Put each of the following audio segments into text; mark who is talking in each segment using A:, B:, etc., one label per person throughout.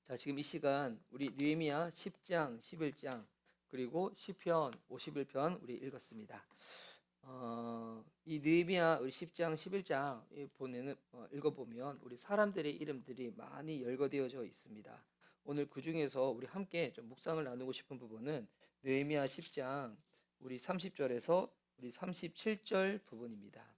A: 자, 지금 이 시간 우리 느헤미야 10장, 11장 그리고 시편 51편 우리 읽었습니다. 이 느헤미야 우리 10장, 11장 읽어보면 우리 사람들의 이름들이 많이 열거되어져 있습니다. 오늘 그 중에서 우리 함께 좀 묵상을 나누고 싶은 부분은 느헤미야 10장 우리 30절에서 우리 37절 부분입니다.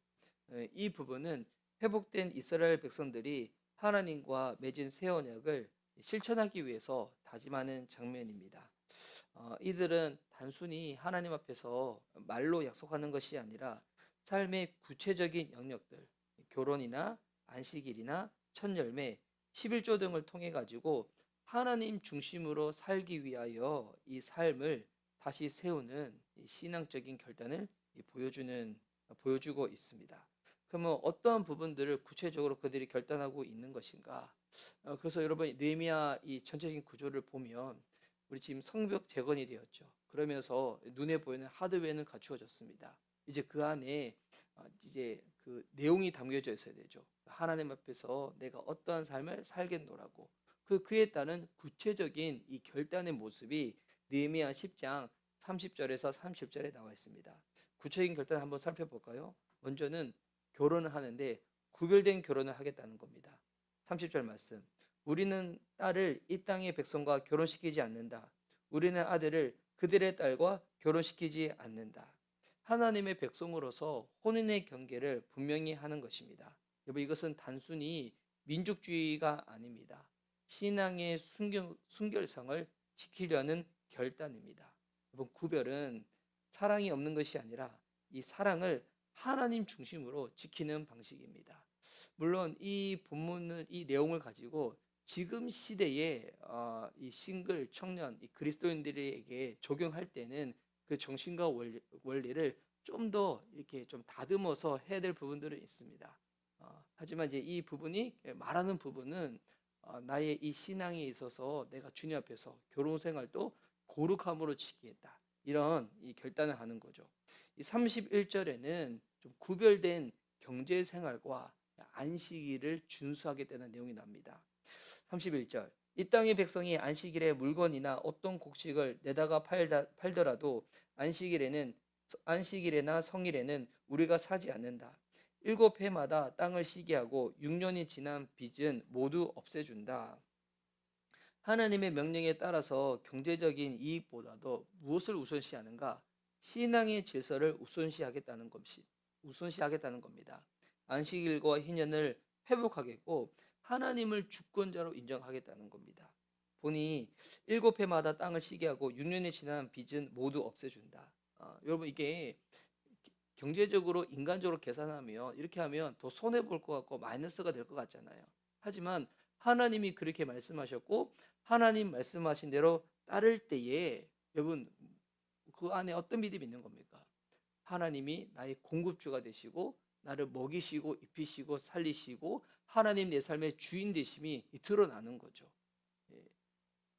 A: 이 부분은 회복된 이스라엘 백성들이 하나님과 맺은 새 언약을 실천하기 위해서 다짐하는 장면입니다. 이들은 단순히 하나님 앞에서 말로 약속하는 것이 아니라 삶의 구체적인 영역들, 결혼이나 안식일이나 첫 열매, 11조 등을 통해 가지고 하나님 중심으로 살기 위하여 이 삶을 다시 세우는 신앙적인 결단을 보여주고 있습니다. 그러면 어떠한 부분들을 구체적으로 그들이 결단하고 있는 것인가? 그래서 여러분 느헤미야 이 전체적인 구조를 보면 우리 지금 성벽 재건이 되었죠. 그러면서 눈에 보이는 하드웨어는 갖추어졌습니다. 이제 그 안에 이제 그 내용이 담겨져 있어야 되죠. 하나님 앞에서 내가 어떠한 삶을 살겠노라고 그에 따른 구체적인 이 결단의 모습이 느헤미야 10장 30절에서 30절에 나와 있습니다. 구체적인 결단 한번 살펴볼까요? 먼저는 결혼을 하는데 구별된 결혼을 하겠다는 겁니다. 30절 말씀. 우리는 딸을 이 땅의 백성과 결혼시키지 않는다. 우리는 아들을 그들의 딸과 결혼시키지 않는다. 하나님의 백성으로서 혼인의 경계를 분명히 하는 것입니다. 여러분 이것은 단순히 민족주의가 아닙니다. 신앙의 순결성을 지키려는 결단입니다. 여러분 구별은 사랑이 없는 것이 아니라 이 사랑을 하나님 중심으로 지키는 방식입니다. 물론 이 본문을 이 내용을 가지고 지금 시대에 이 싱글 청년 이 그리스도인들에게 적용할 때는 그 정신과 원리를 좀 더 이렇게 좀 다듬어서 해야 될 부분들은 있습니다. 하지만 이제 이 부분이 말하는 부분은 나의 이 신앙에 있어서 내가 주님 앞에서 결혼 생활도 거룩함으로 지키겠다. 이런 이 결단을 하는 거죠. 이 31절에는 좀 구별된 경제 생활과 안식일을 준수하겠다는 내용이 나옵니다. 31절. 이 땅의 백성이 안식일에 물건이나 어떤 곡식을 내다가 팔더라도 안식일에나 성일에는 우리가 사지 않는다. 7해마다 땅을 쉬게 하고 6년이 지난 빚은 모두 없애준다. 하나님의 명령에 따라서 경제적인 이익보다도 무엇을 우선시하는가? 신앙의 질서를 우선시하겠다는 겁니다. 안식일과 희년을 회복하겠고 하나님을 주권자로 인정하겠다는 겁니다. 보니 7해마다 땅을 쉬게 하고 6년이 지난 빚은 모두 없애준다. 여러분 이게 경제적으로 인간적으로 계산하면 이렇게 하면 더 손해 볼 것 같고 마이너스가 될 것 같잖아요. 하지만 하나님이 그렇게 말씀하셨고 하나님 말씀하신 대로 따를 때에 여러분 그 안에 어떤 믿음이 있는 겁니까? 하나님이 나의 공급주가 되시고 나를 먹이시고 입히시고 살리시고 하나님 내 삶의 주인 되심이 드러나는 거죠.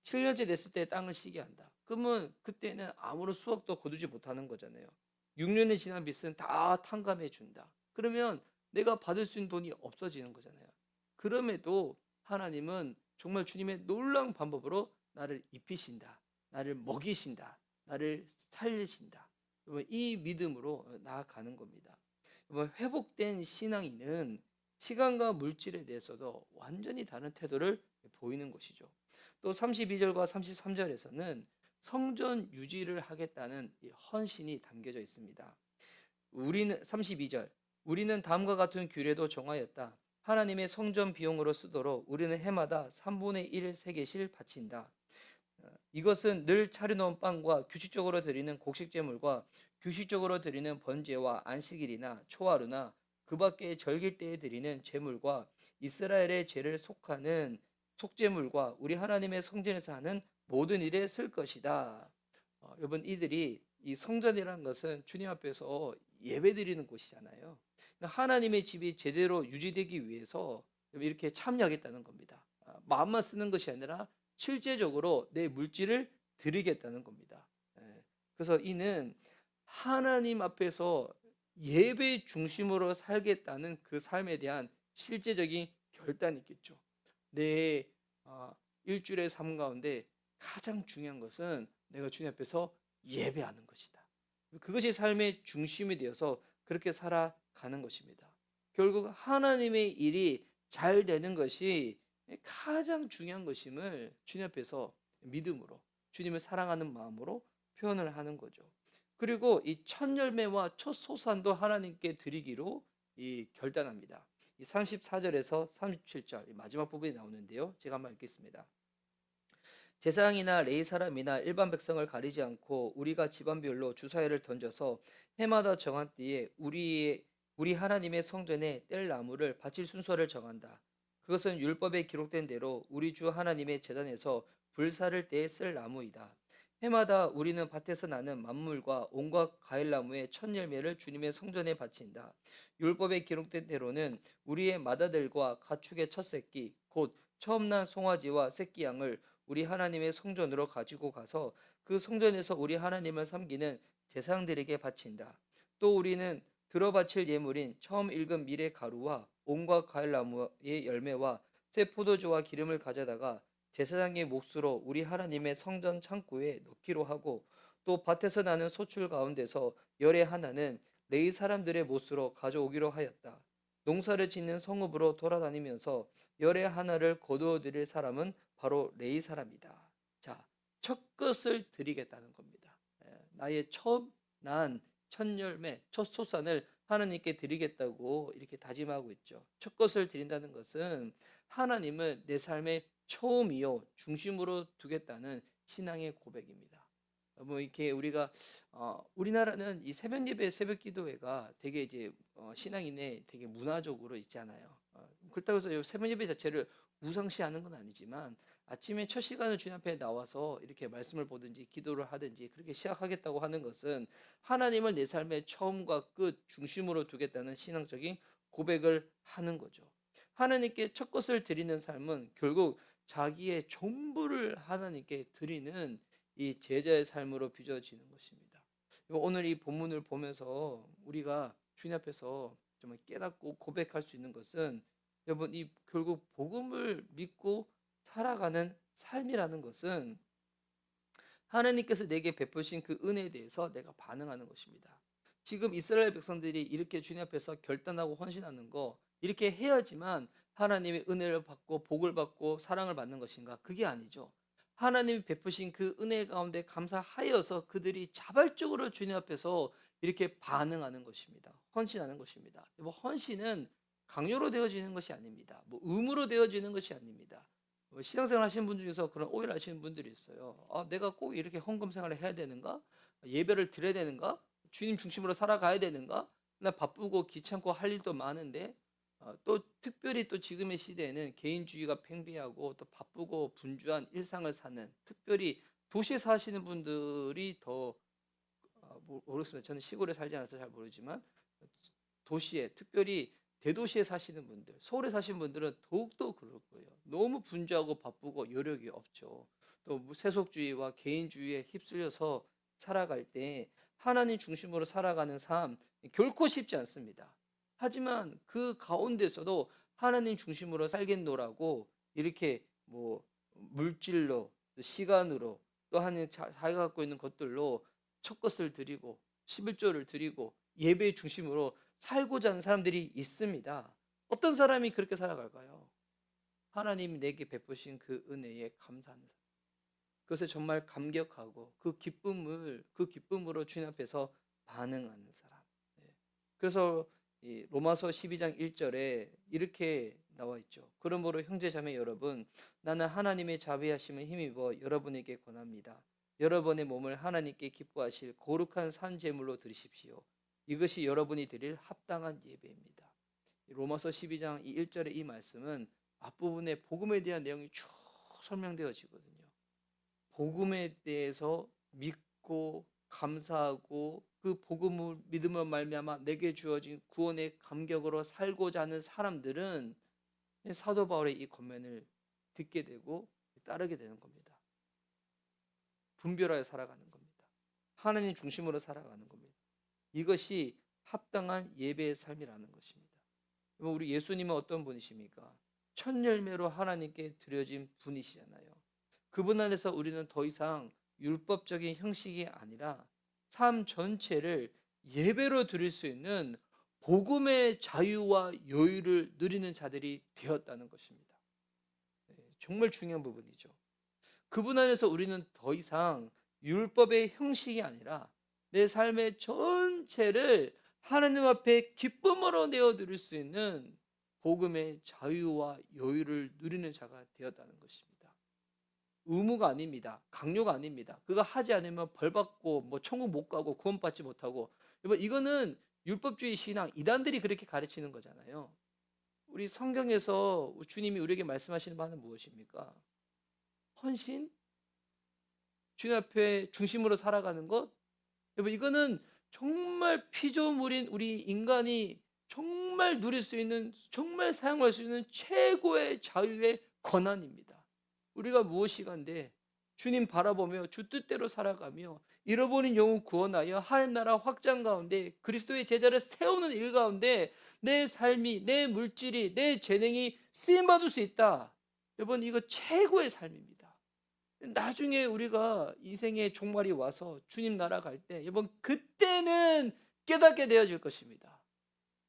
A: 7년째 됐을 때 땅을 쉬게 한다. 그러면 그때는 아무런 수확도 거두지 못하는 거잖아요. 6년이 지난 빚은 다 탕감해 준다. 그러면 내가 받을 수 있는 돈이 없어지는 거잖아요. 그럼에도 하나님은 정말 주님의 놀라운 방법으로 나를 입히신다. 나를 먹이신다. 나를 살리신다. 이 믿음으로 나아가는 겁니다. 회복된 신앙인은 시간과 물질에 대해서도 완전히 다른 태도를 보이는 것이죠. 또 32절과 33절에서는 성전 유지를 하겠다는 헌신이 담겨져 있습니다. 우리는 32절 우리는 다음과 같은 규례도 정하였다. 하나님의 성전 비용으로 쓰도록 우리는 해마다 3분의 1 세개씩 바친다. 이것은 늘 차려놓은 빵과 규칙적으로 드리는 곡식제물과 규칙적으로 드리는 번제와 안식일이나 초하루나 그 밖에 절기 때에 드리는 제물과 이스라엘의 죄를 속하는 속제물과 우리 하나님의 성전에서 하는 모든 일에 쓸 것이다. 여러분 이들이 이 성전이라는 것은 주님 앞에서 예배드리는 곳이잖아요. 하나님의 집이 제대로 유지되기 위해서 이렇게 참여하겠다는 겁니다. 마음만 쓰는 것이 아니라 실제적으로 내 물질을 드리겠다는 겁니다. 그래서 이는 하나님 앞에서 예배 중심으로 살겠다는 그 삶에 대한 실제적인 결단이 있겠죠. 내 일주일의 삶 가운데 가장 중요한 것은 내가 주님 앞에서 예배하는 것이다. 그것이 삶의 중심이 되어서 그렇게 살아가는 것입니다. 결국 하나님의 일이 잘 되는 것이 가장 중요한 것임을 주님 앞에서 믿음으로, 주님을 사랑하는 마음으로 표현을 하는 거죠. 그리고 이 첫 열매와 첫 소산도 하나님께 드리기로 결단합니다. 이 34절에서 37절 마지막 부분이 나오는데요. 제가 한번 읽겠습니다. 제사장이나 레위 사람이나 일반 백성을 가리지 않고 우리가 집안별로 주사위를 던져서 해마다 정한 때에 우리 하나님의 성전에 뗄 나무를 바칠 순서를 정한다. 그것은 율법에 기록된 대로 우리 주 하나님의 제단에서 불사를 때에 쓸 나무이다. 해마다 우리는 밭에서 나는 만물과 온갖 과일나무의 첫 열매를 주님의 성전에 바친다. 율법에 기록된 대로는 우리의 맏아들과 가축의 첫 새끼 곧 처음 난 송아지와 새끼 양을 우리 하나님의 성전으로 가지고 가서 그 성전에서 우리 하나님을 섬기는 제사장들에게 바친다. 또 우리는 들어바칠 예물인 처음 익은 밀의 가루와 온갖 과일나무의 열매와 새 포도주와 기름을 가져다가 제사장의 몫으로 우리 하나님의 성전 창고에 넣기로 하고 또 밭에서 나는 소출 가운데서 열의 하나는 레위 사람들의 몫으로 가져오기로 하였다. 농사를 짓는 성읍으로 돌아다니면서 열의 하나를 거두어 드릴 사람은 바로 레위 사람이다. 자, 첫 것을 드리겠다는 겁니다. 나의 처음 난 첫 열매, 첫 소산을 하나님께 드리겠다고 이렇게 다짐하고 있죠. 첫 것을 드린다는 것은 하나님을 내 삶의 처음이요 중심으로 두겠다는 신앙의 고백입니다. 뭐 이렇게 우리가 우리나라는 이 새벽 예배, 새벽 기도회가 되게 이제 신앙인의 되게 문화적으로 있잖아요. 그렇다고 해서 새벽 예배 자체를 우상시하는 건 아니지만 아침에 첫 시간을 주님 앞에 나와서 이렇게 말씀을 보든지 기도를 하든지 그렇게 시작하겠다고 하는 것은 하나님을 내 삶의 처음과 끝 중심으로 두겠다는 신앙적인 고백을 하는 거죠. 하나님께 첫 것을 드리는 삶은 결국 자기의 전부를 하나님께 드리는 이 제자의 삶으로 빚어지는 것입니다. 오늘 이 본문을 보면서 우리가 주님 앞에서 정말 깨닫고 고백할 수 있는 것은 여러분 이 결국 복음을 믿고 살아가는 삶이라는 것은 하나님께서 내게 베푸신 그 은혜에 대해서 내가 반응하는 것입니다. 지금 이스라엘 백성들이 이렇게 주님 앞에서 결단하고 헌신하는 거 이렇게 해야지만 하나님의 은혜를 받고 복을 받고 사랑을 받는 것인가? 그게 아니죠. 하나님이 베푸신 그 은혜 가운데 감사하여서 그들이 자발적으로 주님 앞에서 이렇게 반응하는 것입니다. 헌신하는 것입니다. 뭐 헌신은 강요로 되어지는 것이 아닙니다. 뭐 의무로 되어지는 것이 아닙니다. 신앙생활 하시는 분 중에서 그런 오해를 하시는 분들이 있어요. 내가 꼭 이렇게 헌금 생활을 해야 되는가? 예배를 드려야 되는가? 주님 중심으로 살아가야 되는가? 나 바쁘고 귀찮고 할 일도 많은데 또 특별히 또 지금의 시대에는 개인주의가 팽배하고 또 바쁘고 분주한 일상을 사는 특별히 도시에 사시는 분들이 더 모르겠습니다. 저는 시골에 살지 않아서 잘 모르지만 도시에 특별히 대도시에 사시는 분들, 서울에 사시는 분들은 더욱더 그럴 거예요. 너무 분주하고 바쁘고 여력이 없죠. 또 세속주의와 개인주의에 휩쓸려서 살아갈 때 하나님 중심으로 살아가는 삶 결코 쉽지 않습니다. 하지만 그 가운데서도 하나님 중심으로 살겠노라고 이렇게 뭐 물질로 시간으로 또 하나님 자기가 갖고 있는 것들로 첫 것을 드리고 11조를 드리고 예배의 중심으로 살고자 하는 사람들이 있습니다. 어떤 사람이 그렇게 살아갈까요? 하나님이 내게 베푸신 그 은혜에 감사하는 사람. 그것에 정말 감격하고 그 기쁨으로 주님 앞에서 반응하는 사람. 그래서 이 로마서 12장 1절에 이렇게 나와 있죠. 그러므로 형제자매 여러분, 나는 하나님의 자비하심을 힘입어 여러분에게 권합니다. 여러분의 몸을 하나님께 기뻐하실 거룩한 산 제물로 드리십시오. 이것이 여러분이 드릴 합당한 예배입니다. 로마서 12장 1절의 이 말씀은 앞부분에 복음에 대한 내용이 쭉 설명되어지거든요. 복음에 대해서 믿고 감사하고 그 복음을 믿음을 말미암아 내게 주어진 구원의 감격으로 살고자 하는 사람들은 사도 바울의 이 권면을 듣게 되고 따르게 되는 겁니다. 분별하여 살아가는 겁니다. 하나님 중심으로 살아가는 겁니다. 이것이 합당한 예배의 삶이라는 것입니다. 우리 예수님은 어떤 분이십니까? 첫 열매로 하나님께 드려진 분이시잖아요. 그분 안에서 우리는 더 이상 율법적인 형식이 아니라 삶 전체를 예배로 드릴 수 있는 복음의 자유와 여유를 누리는 자들이 되었다는 것입니다. 정말 중요한 부분이죠. 그분 안에서 우리는 더 이상 율법의 형식이 아니라 내 삶의 전체를 하나님 앞에 기쁨으로 내어드릴 수 있는 복음의 자유와 여유를 누리는 자가 되었다는 것입니다. 의무가 아닙니다. 강요가 아닙니다. 그거 하지 않으면 벌받고 뭐 천국 못 가고 구원받지 못하고, 여러분 이거는 율법주의 신앙 이단들이 그렇게 가르치는 거잖아요. 우리 성경에서 주님이 우리에게 말씀하시는 바는 무엇입니까? 헌신? 주님 앞에 중심으로 살아가는 것? 여러분 이거는 정말 피조물인 우리 인간이 정말 누릴 수 있는, 정말 사용할 수 있는 최고의 자유의 권한입니다. 우리가 무엇이간데 주님 바라보며 주 뜻대로 살아가며 잃어버린 영혼 구원하여 하나님 나라 확장 가운데 그리스도의 제자를 세우는 일 가운데 내 삶이, 내 물질이, 내 재능이 쓰임받을 수 있다. 여러분 이거 최고의 삶입니다. 나중에 우리가 인생의 종말이 와서 주님 나라 갈 때 여러분 그때는 깨닫게 되어질 것입니다.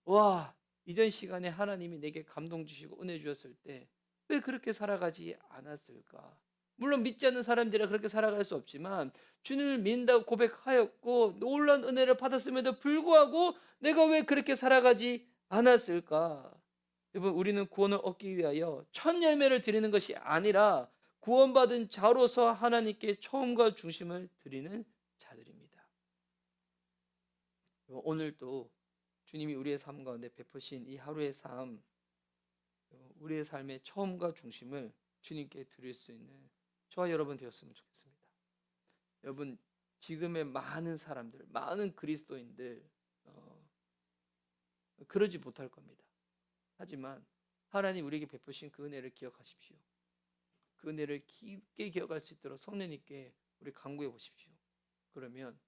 A: 와, 이전 시간에 하나님이 내게 감동 주시고 은혜 주셨을 때 왜 그렇게 살아가지 않았을까? 물론 믿지 않는 사람들이 그렇게 살아갈 수 없지만 주님을 믿는다고 고백하였고 놀라운 은혜를 받았음에도 불구하고 내가 왜 그렇게 살아가지 않았을까? 여러분 우리는 구원을 얻기 위하여 첫 열매를 드리는 것이 아니라 구원받은 자로서 하나님께 처음과 중심을 드리는 자들입니다. 오늘도 주님이 우리의 삶 가운데 베푸신 이 하루의 삶, 우리의 삶의 처음과 중심을 주님께 드릴 수 있는 저와 여러분 되었으면 좋겠습니다. 여러분 지금의 많은 사람들, 많은 그리스도인들 그러지 못할 겁니다. 하지만 하나님 우리에게 베푸신 그 은혜를 기억하십시오. 그 은혜를 깊게 기억할 수 있도록 성령님께 우리 간구해 보십시오. 그러면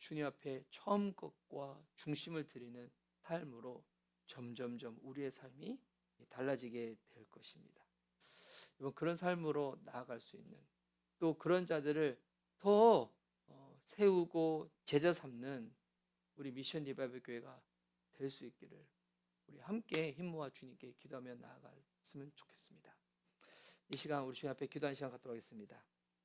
A: 주님 앞에 처음 것과 중심을 드리는 삶으로 점점점 우리의 삶이 달라지게 될 것입니다. 여러분 그런 삶으로 나아갈 수 있는, 또 그런 자들을 더 세우고 제자 삼는 우리 미션 리바이벌 교회가 될 수 있기를 우리 함께 힘 모아 주님께 기도하며 나아갔으면 좋겠습니다. 이 시간 우리 주님 앞에 기도하는 시간 갖도록 하겠습니다.